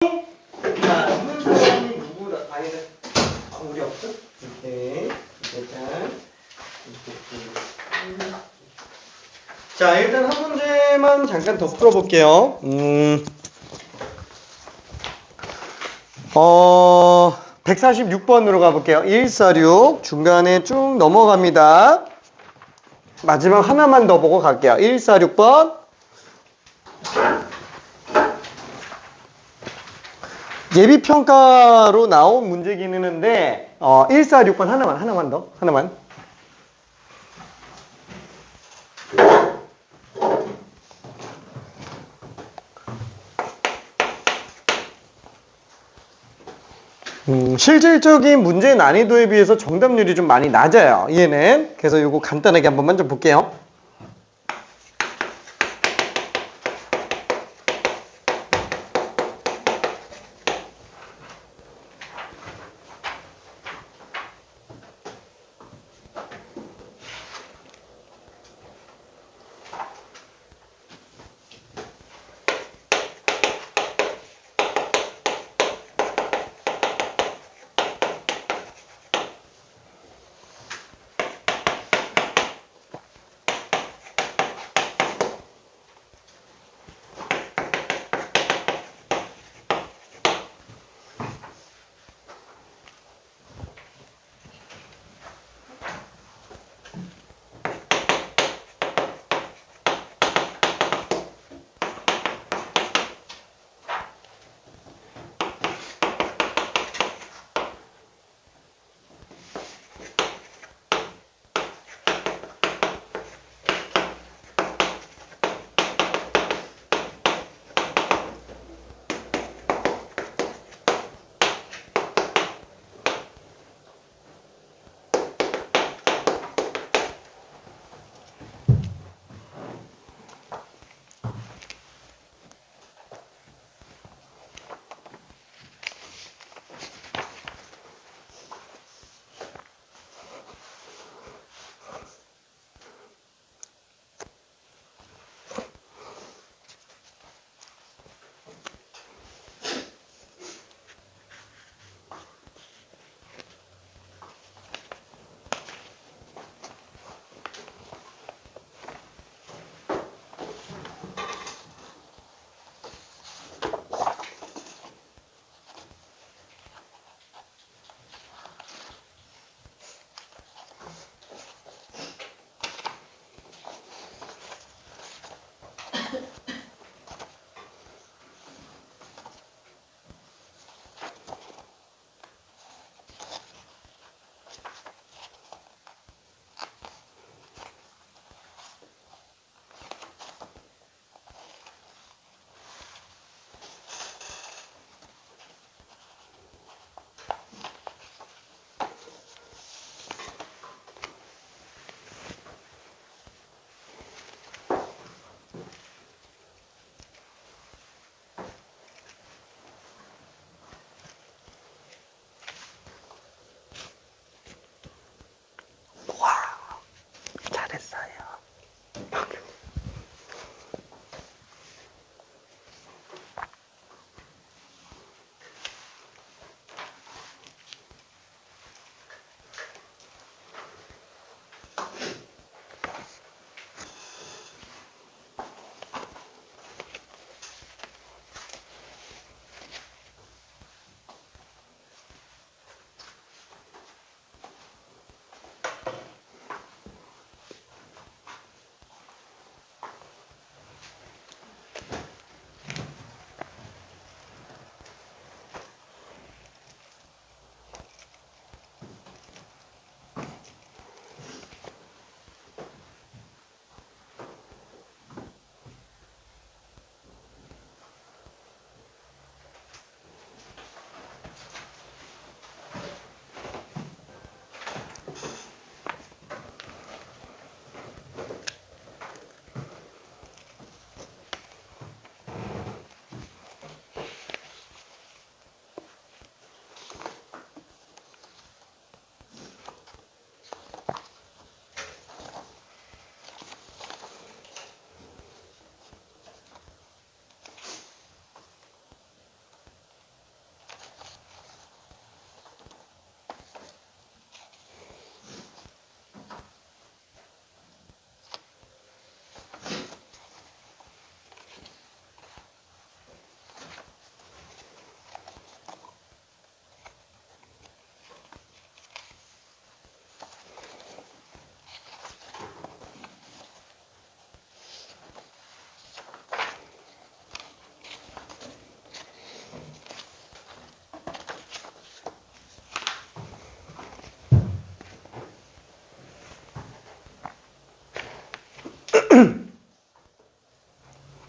자, 문제는 누구다? 아니다. 우리 없어? 오케이. 일단. 자, 일단 한 문제만 잠깐 더 풀어볼게요. 146번으로 가볼게요. 146 중간에 쭉 넘어갑니다. 마지막 하나만 더 보고 갈게요. 146번. 예비평가로 나온 문제기는 한데 146번 하나만 더. 실질적인 문제 난이도에 비해서 정답률이 좀 많이 낮아요. 얘는. 그래서 이거 간단하게 한번 먼저 볼게요.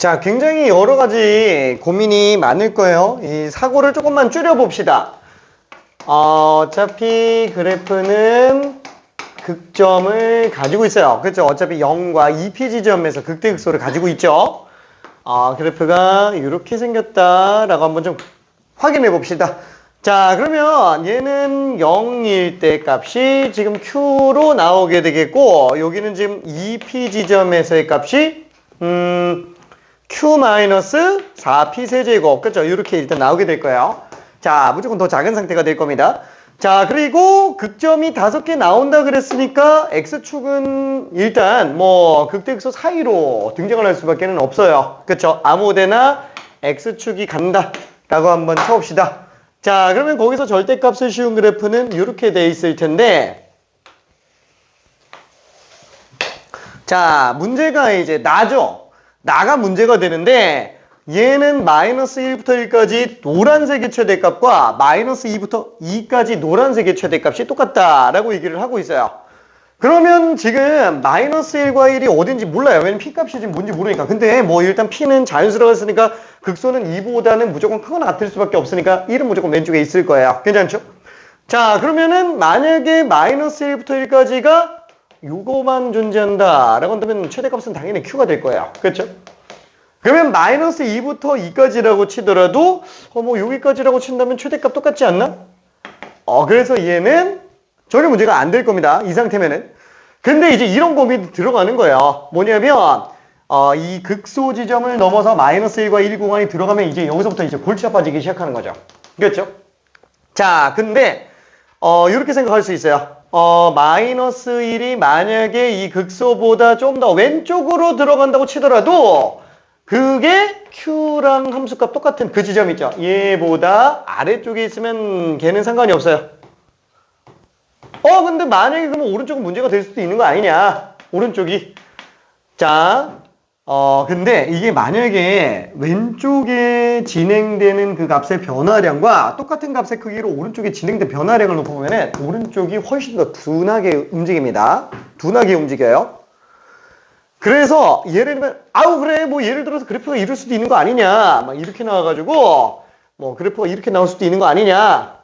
자, 굉장히 여러 가지 고민이 많을 거예요. 이 사고를 조금만 줄여봅시다. 어차피 그래프는 극점을 가지고 있어요. 그렇죠? 어차피 0과 2p 지점에서 극대극소를 가지고 있죠. 그래프가 이렇게 생겼다라고 한번 좀 확인해 봅시다. 자, 그러면 얘는 0일 때 값이 지금 q로 나오게 되겠고, 여기는 지금 2p 지점에서의 값이 q-4p 세제곱, 그렇죠? 이렇게 일단 나오게 될 거예요. 자, 무조건 더 작은 상태가 될 겁니다. 자, 그리고 극점이 5개 나온다 그랬으니까 x축은 일단 뭐 극대극소 사이로 등장을 할 수밖에 없어요. 그렇죠? 아무데나 x축이 간다 라고 한번 쳐봅시다. 자, 그러면 거기서 절대값을 씌운 그래프는 이렇게 돼 있을 텐데, 자, 문제가 이제 나죠. 나가 문제가 되는데, 얘는 마이너스 1부터 1까지 노란색의 최대값과 마이너스 2부터 2까지 노란색의 최대값이 똑같다라고 얘기를 하고 있어요. 그러면 지금 마이너스 1과 1이 어딘지 몰라요. 왜냐면 P값이 지금 뭔지 모르니까. 근데 뭐 일단 P는 자연스러웠으니까 극소는 2보다는 무조건 크거나 같을 수밖에 없으니까 1은 무조건 왼쪽에 있을 거예요. 괜찮죠? 자, 그러면은 만약에 마이너스 1부터 1까지가 요거만 존재한다 라고 한다면 최대값은 당연히 Q가 될 거예요. 그렇죠? 그러면 마이너스 2부터 2까지라고 치더라도 뭐 여기까지라고 친다면 최대값 똑같지 않나? 그래서 얘는 전혀 문제가 안 될 겁니다. 이 상태면은. 근데 이제 이런 범위 들어가는 거예요. 뭐냐면 이 극소 지점을 넘어서 마이너스 1과 1 구간이 들어가면 이제 여기서부터 이제 골치가 빠지기 시작하는 거죠. 그렇죠? 자, 근데 이렇게 생각할 수 있어요. 마이너스 1이 만약에 이 극소보다 좀 더 왼쪽으로 들어간다고 치더라도 그게 Q랑 함수값 똑같은 그 지점 있죠. 얘보다 아래쪽에 있으면 걔는 상관이 없어요. 근데 만약에 그러면 오른쪽은 문제가 될 수도 있는 거 아니냐. 오른쪽이. 자, 근데 이게 만약에 왼쪽에 진행되는 그 값의 변화량과 똑같은 값의 크기로 오른쪽에 진행된 변화량을 놓고보면은 오른쪽이 훨씬 더 둔하게 움직입니다. 둔하게 움직여요. 그래서 예를 들면 그래 뭐 예를 들어서 그래프가 이럴 수도 있는 거 아니냐 막 이렇게 나와가지고 뭐 그래프가 이렇게 나올 수도 있는 거 아니냐.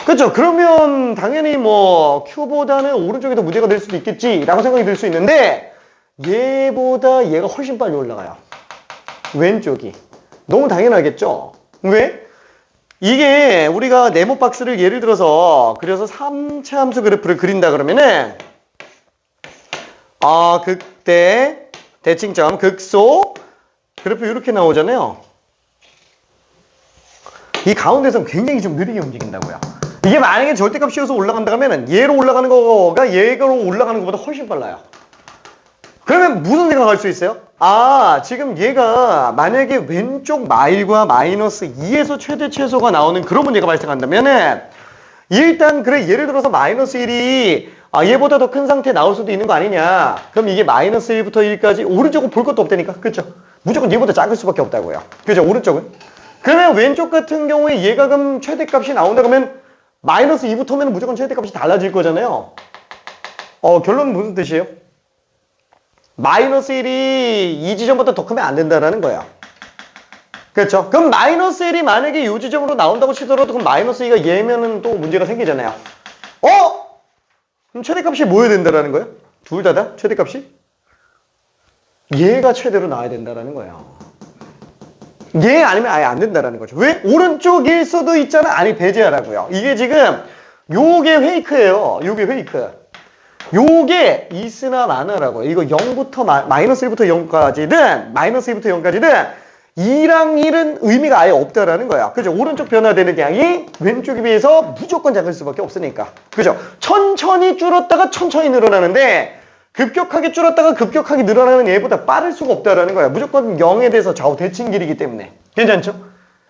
그렇죠? 그러면 당연히 뭐 Q보다는 오른쪽이 더 문제가 될 수도 있겠지 라고 생각이 들 수 있는데 얘보다 얘가 훨씬 빨리 올라가요. 왼쪽이. 너무 당연하겠죠? 왜? 이게 우리가 네모 박스를 예를 들어서 그려서 3차 함수 그래프를 그린다 그러면은 극대, 대칭점, 극소 그래프 이렇게 나오잖아요. 이 가운데서는 굉장히 좀 느리게 움직인다고요. 이게 만약에 절대값이어서 올라간다 하면은 얘로 올라가는 거가 얘로 올라가는 것보다 훨씬 빨라요. 그러면 무슨 생각할 수 있어요? 지금 얘가 만약에 왼쪽 마일과 마이너스 2에서 최대 최소가 나오는 그런 문제가 발생한다면은 일단 그래 예를 들어서 마이너스 1이 얘보다 더 큰 상태에 나올 수도 있는 거 아니냐. 그럼 이게 마이너스 1부터 1까지 오른쪽은 볼 것도 없다니까. 그렇죠? 무조건 얘보다 작을 수밖에 없다고요. 그죠? 오른쪽은. 그러면 왼쪽 같은 경우에 얘가 그럼 최대값이 나온다 그러면 마이너스 2부터면 무조건 최대값이 달라질 거잖아요. 결론은 무슨 뜻이에요? 마이너스 1이 이 지점보다 더 크면 안 된다라는 거야. 그렇죠? 그럼 마이너스 1이 만약에 이 지점으로 나온다고 치더라도 그럼 마이너스 2가 얘면은 또 문제가 생기잖아요. 그럼 최대값이 뭐여야 된다라는 거예요? 둘 다다? 최대값이? 얘가 최대로 나와야 된다라는 거예요. 얘 아니면 아예 안 된다라는 거죠. 왜? 오른쪽일 수도 있잖아. 아니, 배제하라고요. 이게 지금 요게 페이크예요. 요게 페이크. 요게 있으나 마나라고요. 이거 0부터 마이너스 1부터 0까지든 마이너스 2부터 0까지든 2랑 1은 의미가 아예 없다라는 거야. 그죠? 오른쪽 변화되는 양이 왼쪽에 비해서 무조건 작을 수밖에 없으니까. 그죠? 천천히 줄었다가 천천히 늘어나는데 급격하게 줄었다가 급격하게 늘어나는 얘보다 빠를 수가 없다라는 거야. 무조건 0에 대해서 좌우 대칭길이기 때문에. 괜찮죠?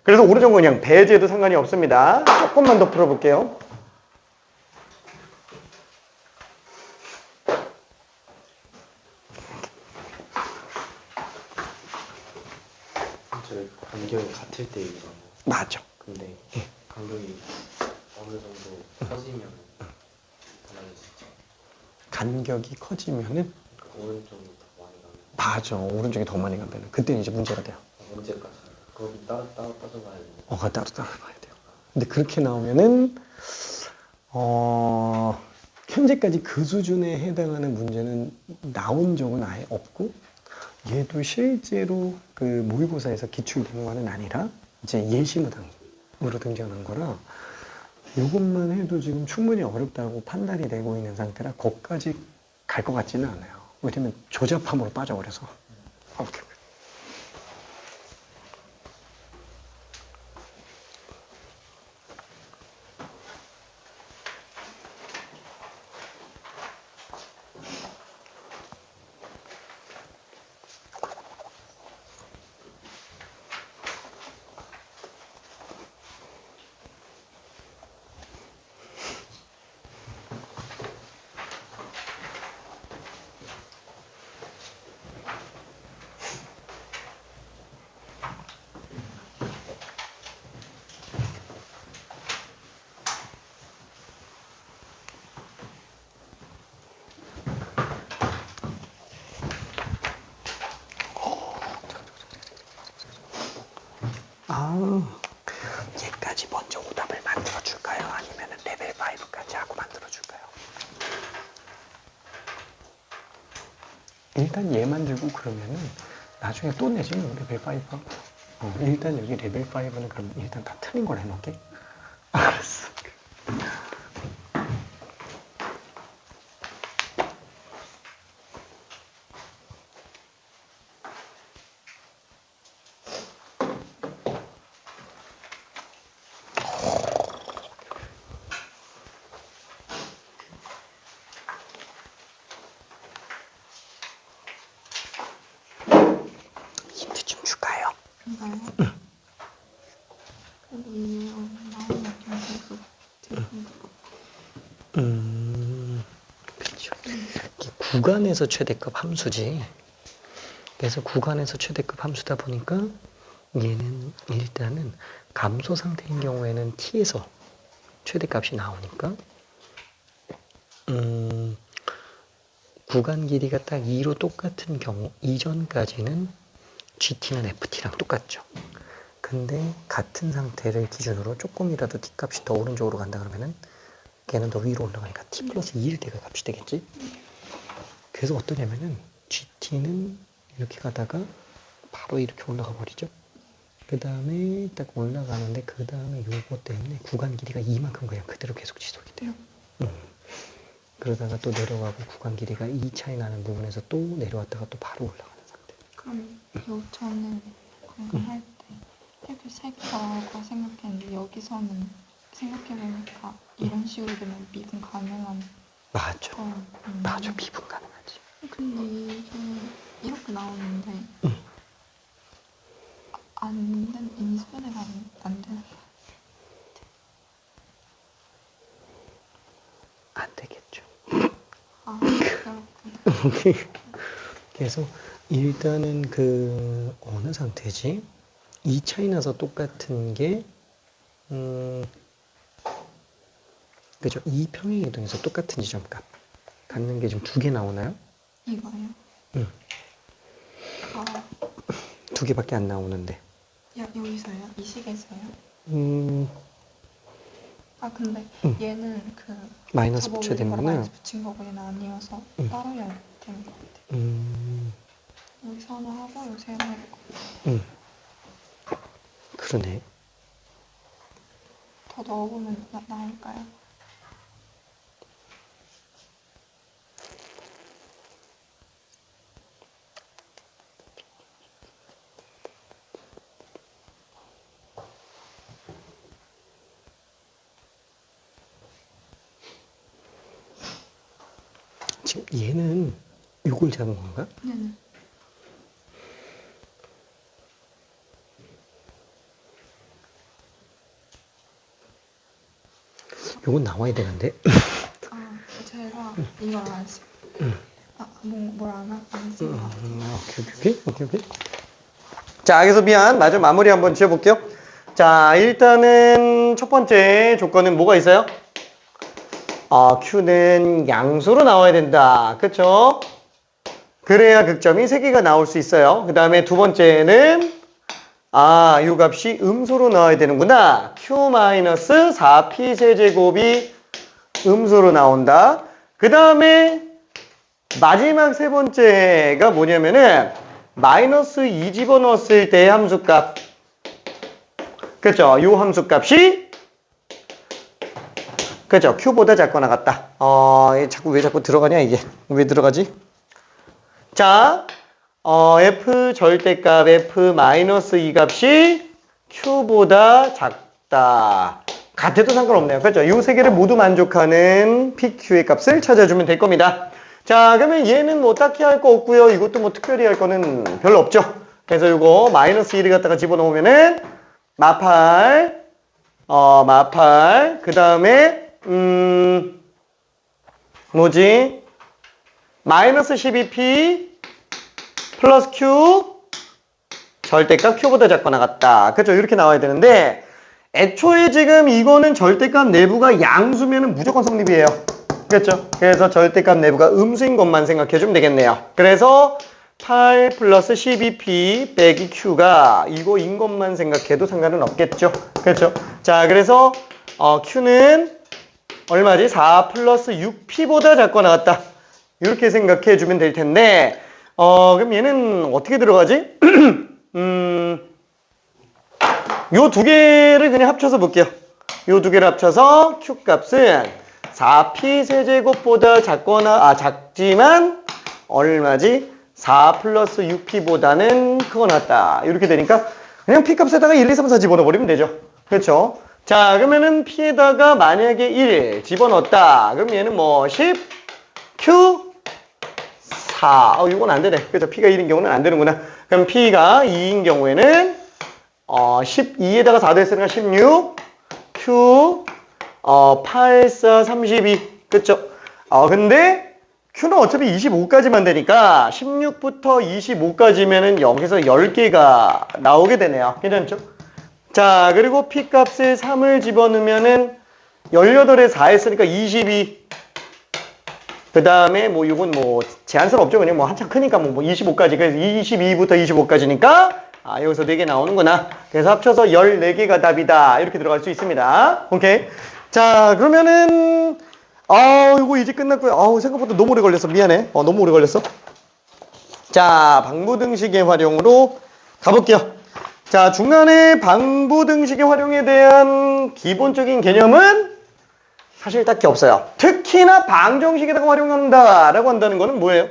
그래서 오른쪽은 그냥 배제도 상관이 없습니다. 조금만 더 풀어볼게요. 간격이 같을 때 이거 맞아. 근데 간격이 어느 정도 커지면 달라질 수 있죠. 간격이 커지면은 오른쪽이 더 많이 가면 맞아. 오른쪽이 더 많이 간다는. 그때는 이제 문제가 돼요. 언제까지? 거기 따로 따져봐야 되는. 그거 따로 따로 봐야 돼요. 근데 그렇게 나오면은 현재까지 그 수준에 해당하는 문제는 나온 적은 아예 없고, 얘도 실제로 그 모의고사에서 기출변화는 아니라 이제 예시무당으로 등장한 거라, 이것만 해도 지금 충분히 어렵다고 판단이 되고 있는 상태라 거기까지 갈 것 같지는 않아요. 왜냐면 조잡함으로 빠져버려서. 오케이. 얘까지 먼저 오답을 만들어줄까요? 아니면 레벨 5까지 하고 만들어줄까요? 일단 얘 만들고 그러면은 나중에 또 내지 뭐 레벨 5. 일단 여기 레벨 5는 그럼 일단 다 틀린 걸 해놓을게. 알았어. 힌트 좀 줄까요? 이거요? 그래도 이게 나오면 계속 들리는 것 그렇죠. 이 구간에서 최대급 함수지. 그래서 구간에서 최대급 함수다 보니까 얘는 일단은 감소 상태인 경우에는 t에서 최대값이 나오니까 구간 길이가 딱 2로 똑같은 경우 이전까지는 GT는 FT랑 똑같죠. 근데 같은 상태를 기준으로 조금이라도 T값이 더 오른쪽으로 간다 그러면은 걔는 더 위로 올라가니까 T 플러스 2일 때가 값이 되겠지. 그래서 어떠냐면은 GT는 이렇게 가다가 바로 이렇게 올라가 버리죠. 그 다음에 딱 올라가는데 그 다음에 요거 때문에 구간 길이가 이만큼 그냥 그대로 계속 지속이 돼요. 그러다가 또 내려가고 구간 길이가 2 차이 나는 부분에서 또 내려왔다가 또 바로 올라가는 상태. 그럼 저는 방금 할 때 탭을 3개라고 생각했는데 여기서는 생각해보니까 이런 식으로 되면 미분 가능한 맞아. 거였는데 맞아. 미분 가능하지. 근데 이게 이렇게 나오는데 인수분해가 안 되는 거 안 되겠죠. 그렇구나. 그래서 일단은 그 어느 상태지? 2 차이 나서 똑같은 게 그죠? 2 평행이동에서 똑같은 지점값 갖는 게 지금 2개 나오나요? 이거요? 응. 아, 2개밖에 안 나오는데. 여기서요? 이 식에서요? 근데 얘는 그 마이너스 저거 붙여야 위에 바로 되는구나. 마이너스 붙인 거고 얘는 아니어서 따로 해야 되는 것 같아요. 여기서 하나 하고 여기서 하나 해야 될 것 같아요. 그러네. 더 넣어보면 나올까요? 지금 얘는 요걸 잡은 건가? 네네. 요건 나와야 되는데. 제가 이걸 안 했어요. 안 했어요. 오케이. 자, 여기서 미안. 마무리 한번 지어볼게요. 자, 일단은 첫 번째 조건은 뭐가 있어요? Q는 양수로 나와야 된다. 그쵸? 그래야 극점이 3개가 나올 수 있어요. 그 다음에 두 번째는 이 값이 음수로 나와야 되는구나. Q-4P 세제곱이 음수로 나온다. 그 다음에 마지막 세 번째가 뭐냐면은 마이너스 2 집어넣었을 때의 함수값. 그렇죠? 요 함수값이 그렇죠? Q보다 작거나 같다. 왜 자꾸 들어가냐 이게? 왜 들어가지? 자, F 절대값 F-2 값이 Q보다 작다. 같아도 상관없네요. 그렇죠? 요 세 개를 모두 만족하는 PQ의 값을 찾아주면 될 겁니다. 자, 그러면 얘는 뭐 딱히 할 거 없고요. 이것도 뭐 특별히 할 거는 별로 없죠. 그래서 요거 마이너스 1을 갖다가 집어넣으면은 마팔, 그 다음에 뭐지? 마이너스 12P 플러스 Q 절대값 Q보다 작거나 같다. 그렇죠? 이렇게 나와야 되는데 애초에 지금 이거는 절대값 내부가 양수면은 무조건 성립이에요. 그렇죠? 그래서 절대값 내부가 음수인 것만 생각해 주면 되겠네요. 그래서 8 플러스 12P 빼기 Q가 이거인 것만 생각해도 상관은 없겠죠. 그렇죠? 자, 그래서 Q는 얼마지? 4 플러스 6P보다 작거나 같다. 이렇게 생각해 주면 될 텐데 그럼 얘는 어떻게 들어가지? 요 두 개를 그냥 합쳐서 볼게요. 요 두 개를 합쳐서 Q 값은 4P 세제곱보다 작지만 얼마지? 4 플러스 6P보다는 크거 낫다. 이렇게 되니까 그냥 P 값에다가 1, 2, 3, 4 집어넣어버리면 되죠. 그렇죠? 자, 그러면은 P에다가 만약에 1 집어넣었다. 그럼 얘는 뭐 10, Q, 4. 이건 안 되네. 그래서 P가 1인 경우는 안 되는구나. 그럼 P가 2인 경우에는 12에다가 4 됐으니까 16, Q, 8, 4, 32. 그쵸? 근데 Q는 어차피 25까지만 되니까 16부터 25까지면은 여기서 10개가 나오게 되네요. 괜찮죠? 자, 그리고 P 값을 3을 집어넣으면은 18에 4 했으니까 22. 그 다음에 뭐 이건 뭐 제한선 없죠. 그냥 뭐 한참 크니까 뭐 25까지. 그래서 22부터 25까지니까 여기서 4개 나오는구나. 그래서 합쳐서 14개가 답이다. 이렇게 들어갈 수 있습니다. 오케이. 자, 그러면은 이거 이제 끝났고요. 생각보다 너무 오래 걸렸어. 미안해. 너무 오래 걸렸어. 자, 방부등식의 활용으로 가볼게요. 자, 중간에 방부등식의 활용에 대한 기본적인 개념은 사실 딱히 없어요. 특히나 방정식에다가 활용한다라고 한다는 거는 뭐예요?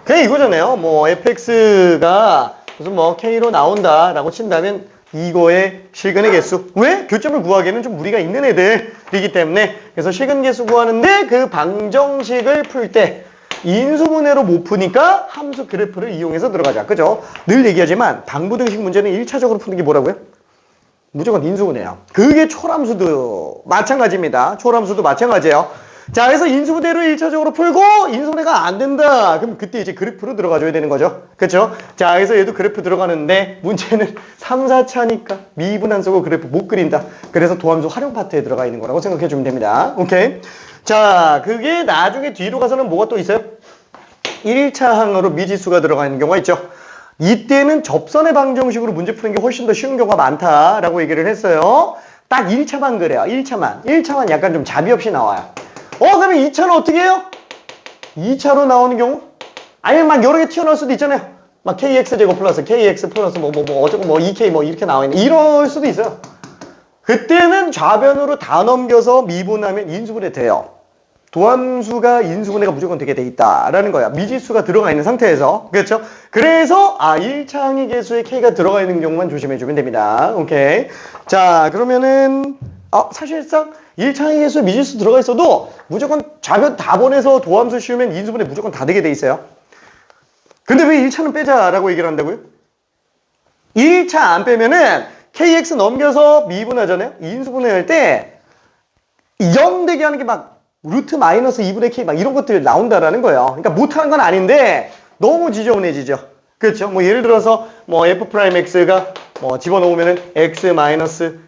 그냥 이거잖아요. 뭐 fx가 무슨 뭐 k로 나온다라고 친다면 이거의 실근의 개수. 왜? 교점을 구하기에는 좀 무리가 있는 애들이기 때문에. 그래서 실근 개수 구하는데 그 방정식을 풀 때 인수분해로 못 푸니까 함수 그래프를 이용해서 들어가자. 그죠? 늘 얘기하지만 방부등식 문제는 1차적으로 푸는 게 뭐라고요? 무조건 인수분해요. 그게 초람수도 마찬가지입니다. 초람수도 마찬가지예요. 자, 그래서 인수분해를 1차적으로 풀고 인수분해가 안 된다. 그럼 그때 이제 그래프로 들어가줘야 되는 거죠. 그렇죠? 자, 그래서 얘도 그래프 들어가는데 문제는 3, 4차니까 미분한수고 그래프 못 그린다. 그래서 도함수 활용 파트에 들어가 있는 거라고 생각해 주면 됩니다. 오케이? 자, 그게 나중에 뒤로 가서는 뭐가 또 있어요? 1차 항으로 미지수가 들어가 있는 경우가 있죠. 이때는 접선의 방정식으로 문제 푸는 게 훨씬 더 쉬운 경우가 많다라고 얘기를 했어요. 딱 1차만 그래요. 1차만 약간 좀 자비 없이 나와요. 그러면 2차는 어떻게 해요? 2차로 나오는 경우? 아니면 막 여러 개 튀어나올 수도 있잖아요. 막 kx제곱 플러스 kx 플러스 어쩌고 2k 뭐 이렇게 나와 있는 이럴 수도 있어요. 그때는 좌변으로 다 넘겨서 미분하면 인수분해 돼요. 도함수가 인수분해가 무조건 되게 돼 있다라는 거야. 미지수가 들어가 있는 상태에서. 그렇죠? 그래서 1차 항의 개수에 k가 들어가 있는 경우만 조심해 주면 됩니다. 오케이. 자, 그러면은 사실상 1차 항의 개수에 미지수 들어가 있어도 무조건 좌변 다 보내서 도함수 씌우면 인수분해 무조건 다 되게 돼 있어요. 근데 왜 1차는 빼자라고 얘기를 한다고요? 1차 안 빼면은 kx 넘겨서 미분하잖아요. 인수분해 할 때 0 되게 하는 게 막 루트 마이너스 2분의 k 막 이런 것들 나온다라는 거예요. 그러니까 못하는 건 아닌데 너무 지저분해지죠. 그렇죠? 뭐 예를 들어서 뭐 f'(x가) 뭐 집어넣으면은 x 마이너스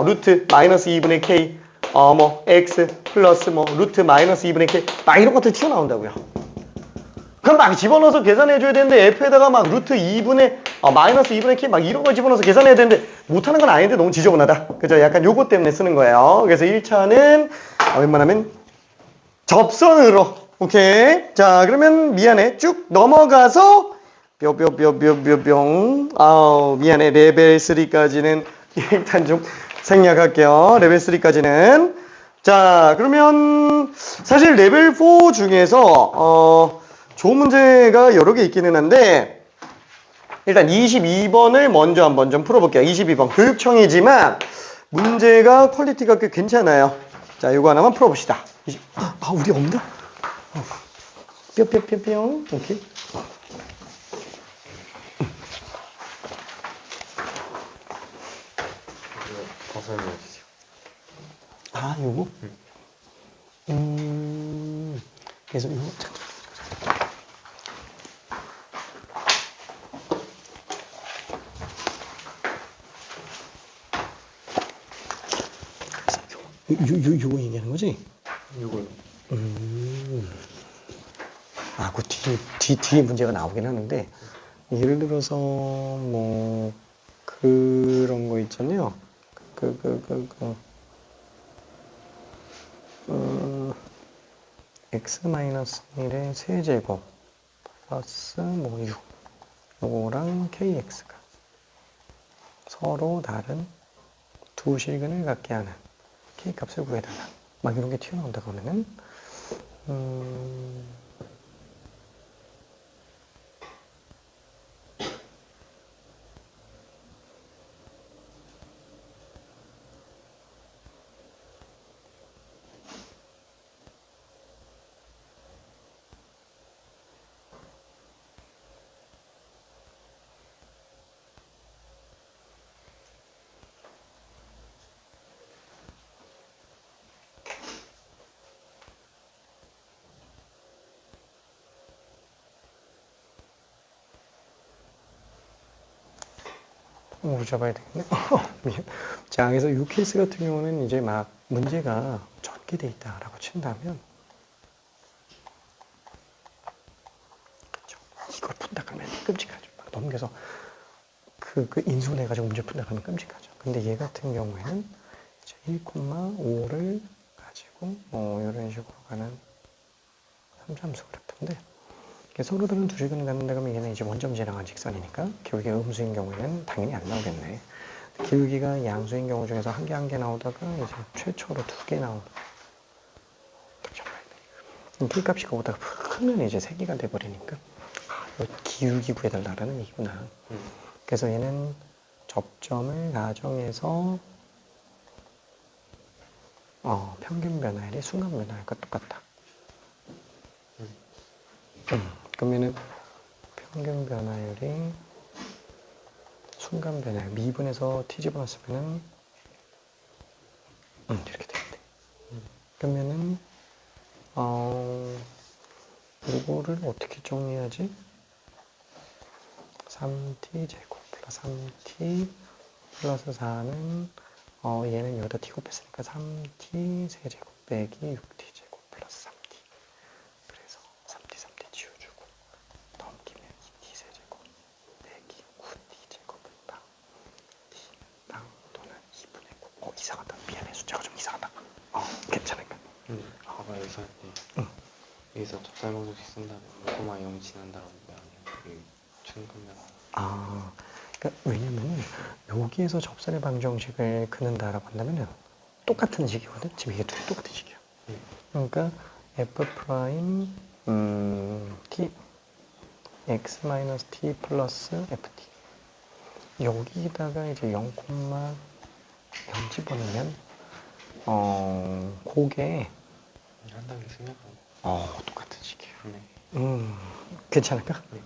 루트 마이너스 2분의 k 뭐 x 플러스 뭐 루트 마이너스 2분의 k 막 이런 것들 튀어나온다고요. 그럼 막 집어넣어서 계산해줘야 되는데 F에다가 막 루트 2분의 마이너스 2분의 K 막 이런 거 집어넣어서 계산해야 되는데 못하는 건 아닌데 너무 지저분하다. 그죠? 약간 요거 때문에 쓰는 거예요. 그래서 1차는 웬만하면 접선으로. 오케이. 자, 그러면 미안해. 쭉 넘어가서 뿅뿅뿅뿅뿅뿅. 미안해. 레벨 3까지는 일단 좀 생략할게요. 레벨 3까지는. 자, 그러면 사실 레벨 4 중에서 좋은 문제가 여러 개 있기는 한데 일단 22번을 먼저 한번 좀 풀어볼게요. 22번 교육청이지만 문제가 퀄리티가 꽤 괜찮아요. 자, 이거 하나만 풀어봅시다. 우리 없나? 뿅뿅뿅뿅. 오케이. 더 설명해 주세요. 요거? 그래서 요거 요거 얘기하는 거지? 이걸 그 뒤에 문제가 나오긴 하는데, 예를 들어서, 뭐, 그런 거 있잖아요. x-1의 세제곱 플러스 뭐 6. 요거랑 kx가 서로 다른 두 실근을 갖게 하는 k값을 구해달라. 막 이런 게 튀어나온다 그러면은, 잡아야 되겠네. 미안. 자, 그래서 이 케이스 같은 경우는 이제 막 문제가 적게 돼 있다라고 친다면, 그쵸. 이걸 푼다 그러면 끔찍하죠. 막 넘겨서 그 인수분해가지고 문제 푼다 그러면 끔찍하죠. 근데 얘 같은 경우에는 이제 1,5를 가지고 이런 식으로 가는 삼삼수 그래프인데, 서로 다른 두 실근을 갖는다 그러면 얘는 이제 원점 지나간 직선이니까 기울기가 음수인 경우에는 당연히 안 나오겠네. 기울기가 양수인 경우 중에서 한 개 나오다가 이제 최초로 2개 나오는. K값이 그거보다 크면 이제 3개가 돼버리니까 기울기 구해달라는 얘기구나. 그래서 얘는 접점을 가정해서 평균 변화율이 순간 변화율과 똑같다. 그러면은 평균 변화율이 순간 변화율 미분에서 t 집어넣었으면은 이렇게 되겠네. 그러면은 이거를 어떻게 정리하지? 3t 제곱 플러스 3t 플러스 4는 얘는 여기다 t 곱했으니까 3t 세제곱 빼기 6t 제곱 플러스 3t. 그래서 3t 지워주고 넘기면 2t 세제곱 빼기 9t 제곱을 빵 또는 2분의 9. 이상하다. 미안해. 숫자가 좀 이상하다. 괜찮을까? 아까 여기서 할 때 여기서 접살 방정식 쓴다면 0,0 지난 다음에 아니면 최근면 그러니까 왜냐면은 여기에서 접선의 방정식을 그는다라고 한다면은 똑같은 식이거든. 지금 이게 둘이 똑같은 식이야. 그러니까 f 프라임 t x-t 플러스 ft 여기다가 이제 0,0 집어넣으면 그게 한 단계 생략하고 똑같은 식이야. 네. 괜찮을까? 네.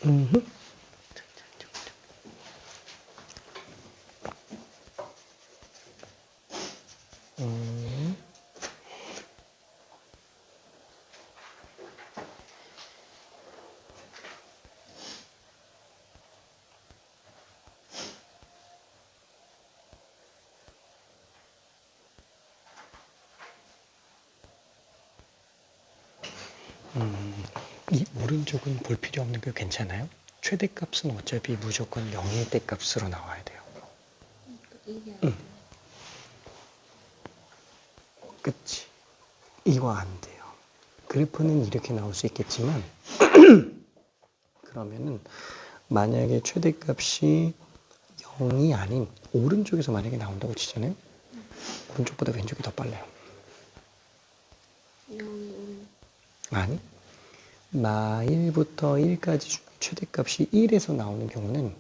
음흠. 음. 이 오른쪽은 볼 필요 없는 거 괜찮아요? 최대값은 어차피 무조건 0일 때 값으로 나와야 돼요. 응. 그치. 이거 안 돼요. 그래프는 이렇게 나올 수 있겠지만 그러면은 만약에 최대값이 0이 아닌 오른쪽에서 만약에 나온다고 치잖아요. 오른쪽보다 왼쪽이 더 빨라요. 아니, 마일부터 1까지 최대값이 1에서 나오는 경우는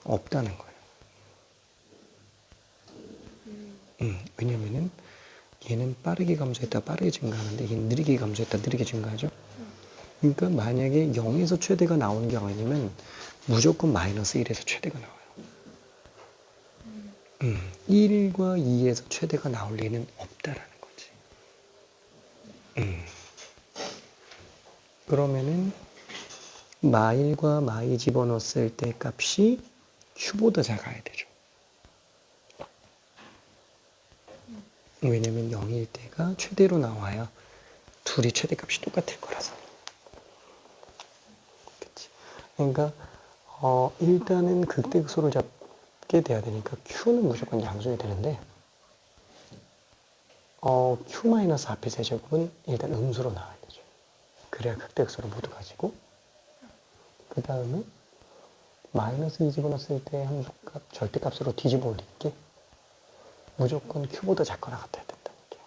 없다는 거예요. 왜냐면은 얘는 빠르게 감소했다 빠르게 증가하는데 얘는 느리게 감소했다 느리게 증가하죠. 그러니까 만약에 0에서 최대가 나오는 게 아니면 무조건 마이너스 1에서 최대가 나와요. 1과 2에서 최대가 나올 리는 없다라는 거지. 그러면은 마일과 마이 집어넣었을 때 값이 Q보다 작아야 되죠. 왜냐면 0일 때가 최대로 나와야 둘이 최대값이 똑같을 거라서. 그치? 그러니까 일단은 극대극소를 잡게 돼야 되니까 Q는 무조건 양수해야 되는데 Q 마이너스 앞에 세제곱은 일단 음수로 나와야 되죠. 그래야 극대극소를 모두 가지고 그 다음에 마이너스 2 집어넣었을 때 함수값 절대값으로 뒤집어 올릴게 무조건 Q보다 작거나 같아야 된다는 게요.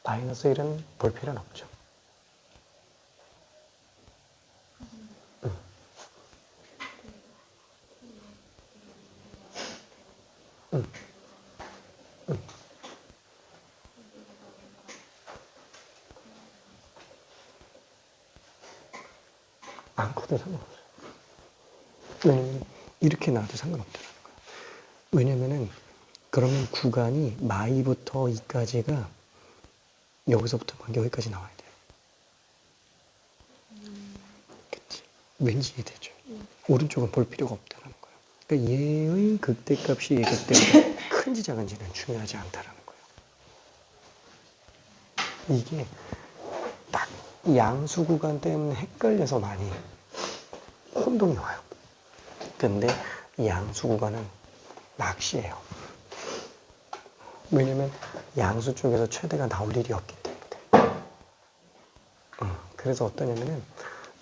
마이너스 1은 볼 필요는 없죠. 안 커도 상관없어요. 왜냐면 이렇게 나와도 상관없다는 거예요. 왜냐면은 그러면 구간이 마이부터 2까지가 여기서부터 막 여기까지 나와야 돼요. 그치? 왠지 이해되죠? 오른쪽은 볼 필요가 없다는 거예요. 그러니까 얘의 극대값이 얘 극대보다 큰지 작은지는 중요하지 않다는 거예요. 이게 딱 양수 구간 때문에 헷갈려서 많이 혼동이 와요. 근데 이 양수 구간은 낚시예요. 왜냐면 양수 쪽에서 최대가 나올 일이 없기 때문에. 그래서 어떠냐면은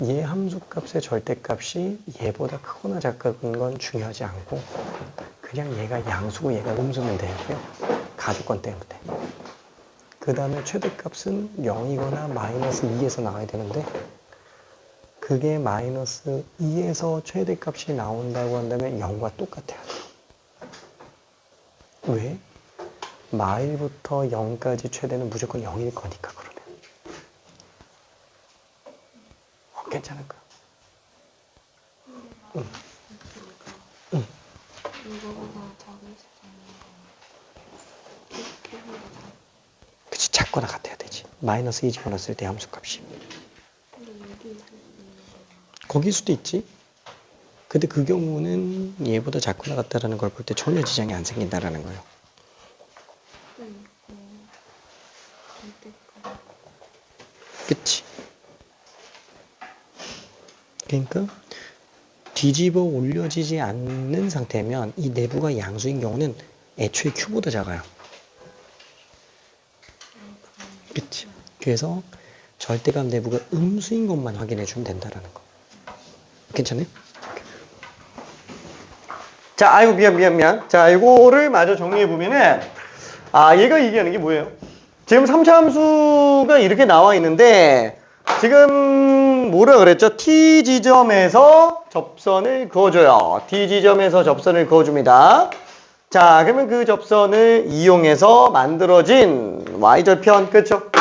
얘 함수값의 절대값이 얘보다 크거나 작은 건 중요하지 않고 그냥 얘가 양수고 얘가 음수면 되고요. 가주권 때문에. 그 다음에 최대값은 0이거나 마이너스 2에서 나와야 되는데 그게 마이너스 2에서 최대값이 나온다고 한다면 0과 똑같아야 돼요. 왜? 마일부터 0까지 최대는 무조건 0일 거니까 그러면. 괜찮을까? 응. 이거보다 작을 수도 있는 거. 그치, 작거나 같아야 되지. 마이너스 2 집어넣었을 때 함수값이. 거길 수도 있지. 근데 그 경우는 얘보다 작거나 같다라는 걸 볼 때 전혀 지장이 안 생긴다라는 거예요. 그치. 그러니까 뒤집어 올려지지 않는 상태면 이 내부가 양수인 경우는 애초에 Q보다 작아요. 그치. 그래서 절대값 내부가 음수인 것만 확인해 주면 된다라는 거. 괜찮아요? 자, 아이고, 미안. 자, 이거를 마저 정리해보면은, 얘가 얘기하는 게 뭐예요? 지금 3차 함수가 이렇게 나와 있는데, 지금 뭐라 그랬죠? T 지점에서 접선을 그어줘요. T 지점에서 접선을 그어줍니다. 자, 그러면 그 접선을 이용해서 만들어진 Y절편, 그쵸?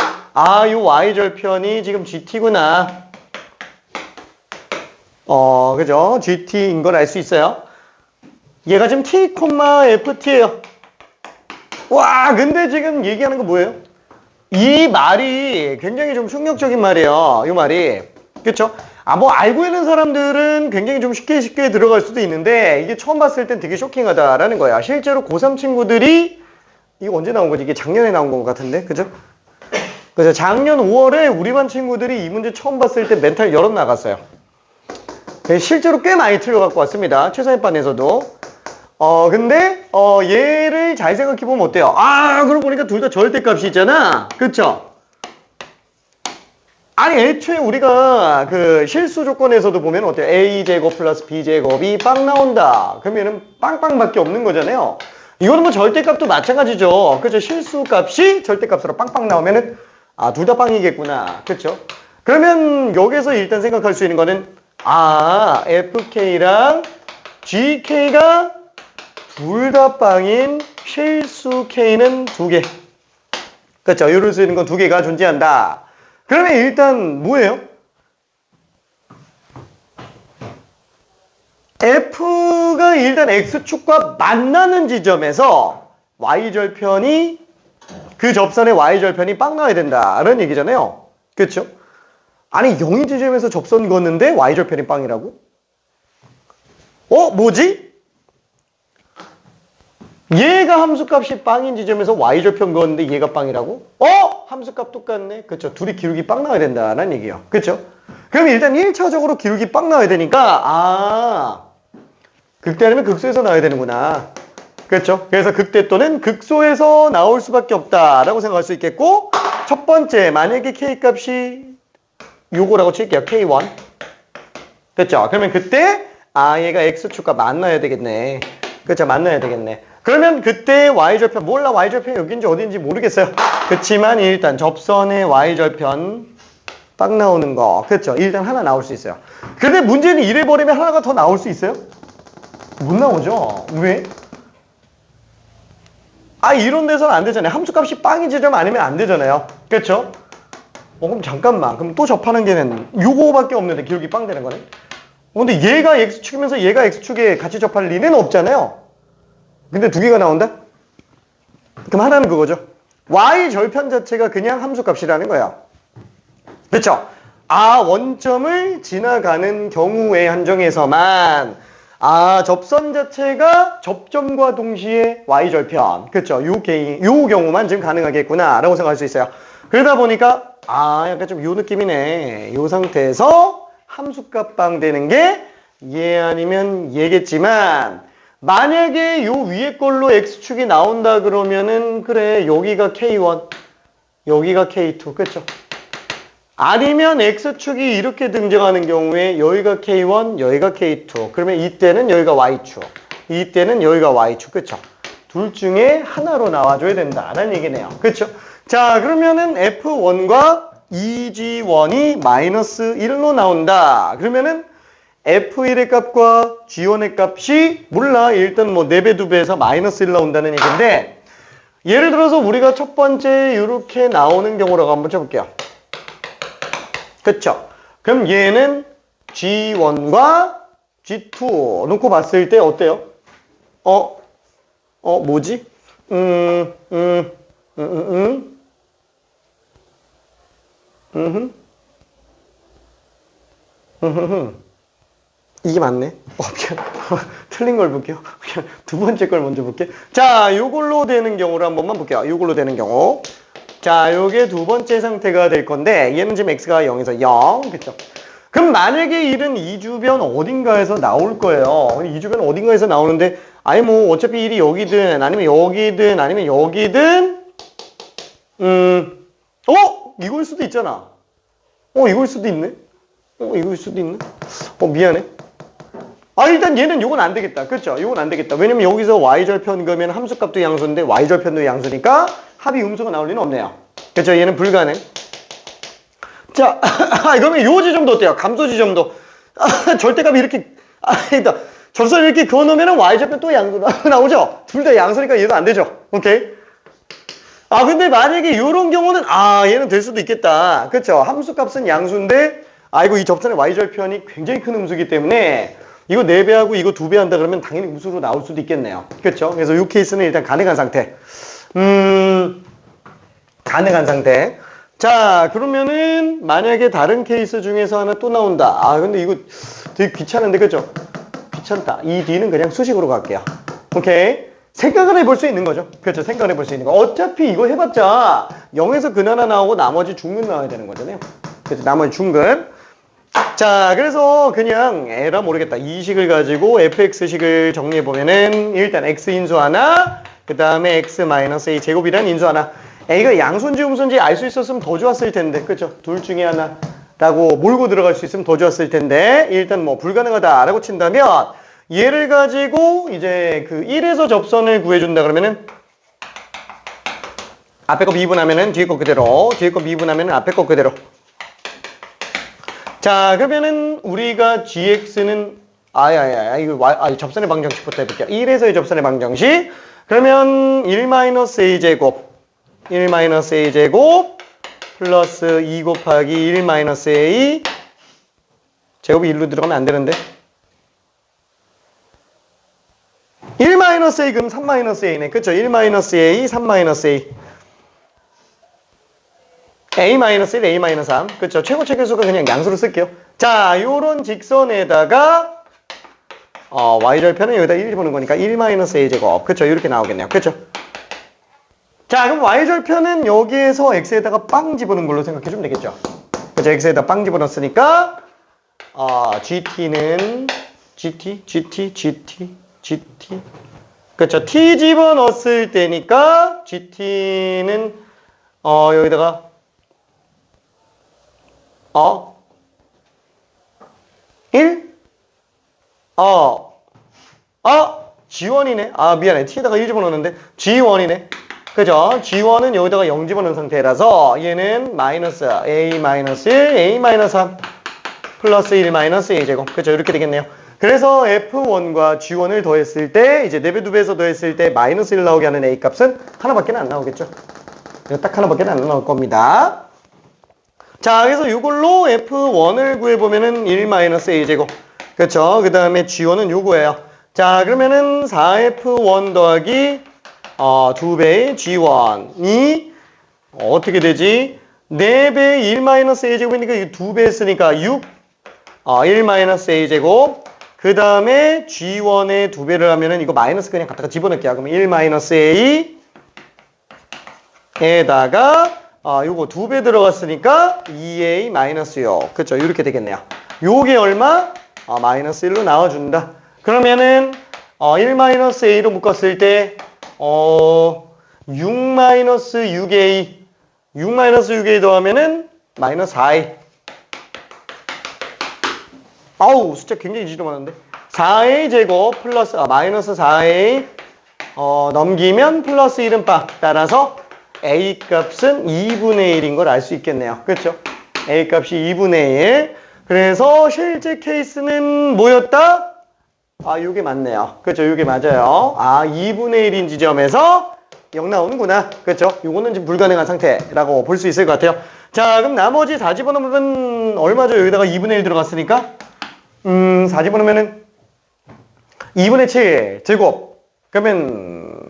이 Y절편이 지금 GT구나. 그죠? GT인 걸 알 수 있어요. 얘가 지금 T, FT예요. 와, 근데 지금 얘기하는 거 뭐예요? 이 말이 굉장히 좀 충격적인 말이에요. 이 말이. 그쵸? 뭐 알고 있는 사람들은 굉장히 좀 쉽게 들어갈 수도 있는데 이게 처음 봤을 땐 되게 쇼킹하다라는 거야. 실제로 고3 친구들이 이거 언제 나온 거지? 이게 작년에 나온 것 같은데. 그죠? 그래서 작년 5월에 우리 반 친구들이 이 문제 처음 봤을 때 멘탈 열어 나갔어요. 실제로 꽤 많이 틀려갖고 왔습니다. 최선희 반에서도. 근데 얘를 잘 생각해보면 어때요? 그러고 보니까 둘 다 절대값이 있잖아. 그쵸? 아니 애초에 우리가 그 실수 조건에서도 보면 어때요? a제곱 플러스 b제곱이 빵 나온다. 그러면은 빵빵밖에 없는 거잖아요. 이거는 뭐 절대값도 마찬가지죠. 그죠? 실수값이 절대값으로 빵빵 나오면은 둘 다 빵이겠구나. 그쵸? 그러면 여기서 일단 생각할 수 있는 거는 fk랑 gk가 둘 다 빵인 실수 k는 두 개. 그쵸? 이럴 수 있는 건 두 개가 존재한다. 그러면 일단 뭐예요? F가 일단 X축과 만나는 지점에서 Y절편이 그 접선의 Y절편이 빵 나와야 된다라는 얘기잖아요. 그렇죠? 아니 0인 지점에서 접선 걷는데 Y절편이 빵이라고? 뭐지? 얘가 함수값이 빵인 지점에서 Y절편 그었는데 얘가 빵이라고? 함수값 똑같네. 그쵸? 둘이 기울기 빵 나와야 된다는 얘기예요. 그쵸? 그럼 일단 1차적으로 기울기 빵 나와야 되니까 극대 아니면 극소에서 나와야 되는구나. 그렇죠? 그래서 극대 또는 극소에서 나올 수밖에 없다라고 생각할 수 있겠고, 첫 번째 만약에 K값이 요거라고 칠게요. K1. 됐죠? 그러면 그때 얘가 X축과 만나야 되겠네. 그렇죠? 만나야 되겠네. 그러면 그때 Y절편, 몰라 Y절편이 여기인지 어딘지 모르겠어요. 그렇지만 일단 접선의 Y절편 딱 나오는 거. 그렇죠? 일단 하나 나올 수 있어요. 근데 문제는 이래버리면 하나가 더 나올 수 있어요? 못 나오죠? 왜? 이런 데서는 안 되잖아요. 함수값이 빵이 지점 아니면 안 되잖아요. 그렇죠? 그럼 잠깐만. 그럼 또 접하는 게는 요거밖에 없는데 기울기 빵 되는 거네? 근데 얘가 X축이면서 얘가 X축에 같이 접할 리는 없잖아요. 근데 두 개가 나온다? 그럼 하나는 그거죠. Y절편 자체가 그냥 함수값이라는 거야. 그렇죠? 원점을 지나가는 경우에 한정에서만 접선 자체가 접점과 동시에 Y절편. 그렇죠? 요 경우만 지금 가능하겠구나 라고 생각할 수 있어요. 그러다 보니까 약간 좀 요 느낌이네. 요 상태에서 함수값 빵 되는 게 얘 아니면 얘겠지만 만약에 요 위에 걸로 X축이 나온다 그러면은 그래 여기가 K1 여기가 K2 그쵸? 아니면 X축이 이렇게 등장하는 경우에 여기가 K1 여기가 K2 그러면 이때는 여기가 Y축 이때는 여기가 Y축 그쵸? 둘 중에 하나로 나와줘야 된다라는 얘기네요. 그쵸? 자 그러면은 F1과 EG1이 마이너스 1로 나온다. 그러면은 F1의 값과 G1의 값이 몰라 일단 뭐 4배 2배에서 마이너스 1 나온다는 얘기인데 예를 들어서 우리가 첫 번째 이렇게 나오는 경우라고 한번 쳐볼게요. 그쵸? 그럼 얘는 G1과 G2 놓고 봤을 때 어때요? 뭐지? 이게 맞네. 틀린 걸 볼게요. 그냥 두 번째 걸 먼저 볼게요. 자, 요걸로 되는 경우를 한 번만 볼게요. 요걸로 되는 경우. 자, 요게 두 번째 상태가 될 건데, 얘는 지금 x가 0에서 0. 그쵸? 그럼 만약에 이런 이주변 어딘가에서 나올 거예요. 이주변 어딘가에서 나오는데, 뭐, 어차피 1이 여기든, 아니면 여기든, 아니면 여기든, 이걸 수도 있잖아. 이걸 수도 있네. 이걸 수도 있네. 미안해. 일단 얘는 요건 안 되겠다. 그렇죠? 요건 안 되겠다. 왜냐면 여기서 Y절편 그러면 함수값도 양수인데 Y절편도 양수니까 합이 음수가 나올 리는 없네요. 그렇죠? 얘는 불가능. 자, 그러면 요 지점도 어때요? 감소 지점도. 절대값이 이렇게, 접선을 이렇게 그어놓으면 Y절편 또 양수 나오죠? 둘 다 양수니까 얘도 안 되죠? 오케이? 근데 만약에 요런 경우는, 얘는 될 수도 있겠다. 그렇죠? 함수값은 양수인데, 아이고 이 접선의 y절편이 굉장히 큰 음수기 때문에 이거 4배하고 이거 2배 한다 그러면 당연히 음수로 나올 수도 있겠네요. 그렇죠? 그래서 이 케이스는 일단 가능한 상태. 가능한 상태. 자, 그러면은 만약에 다른 케이스 중에서 하나 또 나온다. 아, 근데 이거 되게 귀찮은데, 그죠? 귀찮다. 이 D는 그냥 수식으로 갈게요. 오케이. 생각을 해볼 수 있는 거죠. 그렇죠. 생각을 해볼 수 있는 거. 어차피 이거 해봤자 0에서 근 하나 나오고 나머지 중근 나와야 되는 거잖아요. 그렇죠. 나머지 중근. 자, 그래서 그냥 에라 모르겠다. 이 식을 가지고 fx식을 정리해보면은 일단 x 인수 하나, 그 다음에 x 마이너스 a 제곱이란 인수 하나. A가 양수인지 음수인지 알 수 있었으면 더 좋았을 텐데, 그쵸? 둘 중에 하나라고 몰고 들어갈 수 있으면 더 좋았을 텐데, 일단 뭐 불가능하다라고 친다면, 얘를 가지고 이제 그 1에서 접선을 구해준다 그러면은, 앞에 거 미분하면은 뒤에 거 그대로, 뒤에 거 미분하면은 앞에 거 그대로. 자, 그러면은 우리가 gx는, 이거 접선의 방정식부터 해볼게요. 1에서의 접선의 방정식. 그러면 1-a제곱. 1-a제곱 플러스 2 곱하기 1-a 제곱이 1로 들어가면 안 되는데 1-a 그럼 3-a네. 그쵸? 1-a, 3-a a-1, a-3 그쵸? 최고 체결수가 그냥 양수로 쓸게요. 자, 요런 직선에다가 y절편은 여기다 1 보는 거니까 1-a제곱 그쵸? 이렇게 나오겠네요. 그쵸? 자, 그럼 y절편은 여기에서 x에다가 빵 집어넣은 걸로 생각해주면 되겠죠. 그죠? x에다 빵 집어넣었으니까 gt는 gt 그쵸? t 집어넣었을 때니까 gt는 여기다가 g1이네. 미안해. t에다가 1 집어넣었는데 g1이네. 그죠? G1은 여기다가 0 집어넣은 상태라서 얘는 마이너스 A-1, A-3 플러스 1-A제곱. 그죠? 이렇게 되겠네요. 그래서 F1과 G1을 더했을 때 이제 4배, 2배에서 더했을 때 마이너스 1 나오게 하는 A 값은 하나밖에 안 나오겠죠? 딱 하나밖에 안 나올 겁니다. 자, 그래서 이걸로 F1을 구해보면은 1-A제곱. 그쵸? 그 다음에 G1은 요거예요. 자, 그러면은 4F1 더하기 2배의 G1이 어떻게 되지? 4배의 1-A제곱이니까 이거 2배 했으니까 6 1-A제곱 그 다음에 G1에 2배를 하면은 이거 마이너스 그냥 갖다가 집어넣을게요. 그러면 1-A에다가 요거 2배 들어갔으니까 2A-6 그쵸? 이렇게 되겠네요. 요게 얼마? 마이너스 1로 나와준다. 그러면은 1-A로 묶었을 때 6-6A 6-6A 더하면은 마이너스 4A 아우 숫자 굉장히 지저분한데 4A 제곱 플러스 마이너스 4A 넘기면 플러스 1은 빵 따라서 A 값은 2분의 1인 걸 알 수 있겠네요. 그렇죠? A 값이 2분의 1 그래서 실제 케이스는 뭐였다? 요게 맞네요. 그렇죠? 요게 맞아요. 2분의 1인 지점에서 0 나오는구나. 그렇죠? 요거는 지금 불가능한 상태라고 볼 수 있을 것 같아요. 자, 그럼 나머지 4 집어넣으면 얼마죠? 여기다가 2분의 1 들어갔으니까 4 집어넣으면은 2분의 7 제곱. 그러면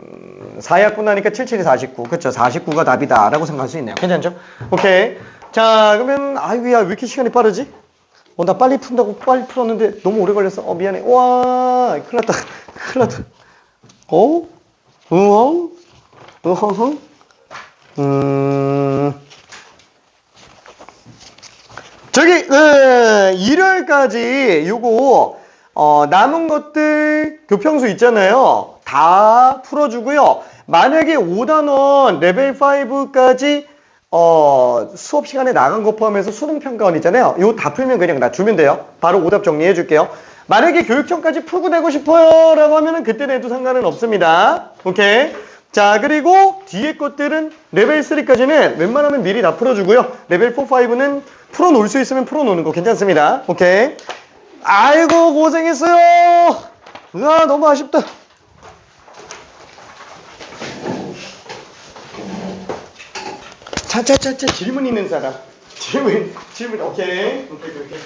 4약분 하니까 7, 7이 49. 그렇죠? 49가 답이다 라고 생각할 수 있네요. 괜찮죠? 오케이. 자, 그러면 아이고야 왜 이렇게 시간이 빠르지? 나 빨리 푼다고 빨리 풀었는데 너무 오래 걸렸어. 미안해. 와, 큰일 났다. 큰일 났다. 저기, 일요일까지 요거, 남은 것들 교평수 있잖아요. 다 풀어주고요. 만약에 5단원 레벨 5까지 수업 시간에 나간 거 포함해서 수능 평가원 있잖아요. 이거 다 풀면 그냥 나 주면 돼요. 바로 오답 정리해 줄게요. 만약에 교육청까지 풀고 내고 싶어요 라고 하면은 그때 내도 상관은 없습니다. 오케이. 자, 그리고 뒤에 것들은 레벨 3까지는 웬만하면 미리 다 풀어주고요. 레벨 4, 5는 풀어놓을 수 있으면 풀어놓는 거 괜찮습니다. 오케이. 아이고 고생했어요. 너무 아쉽다. 차차차차 질문 있는 사람. 질문, 오케이. 오케이.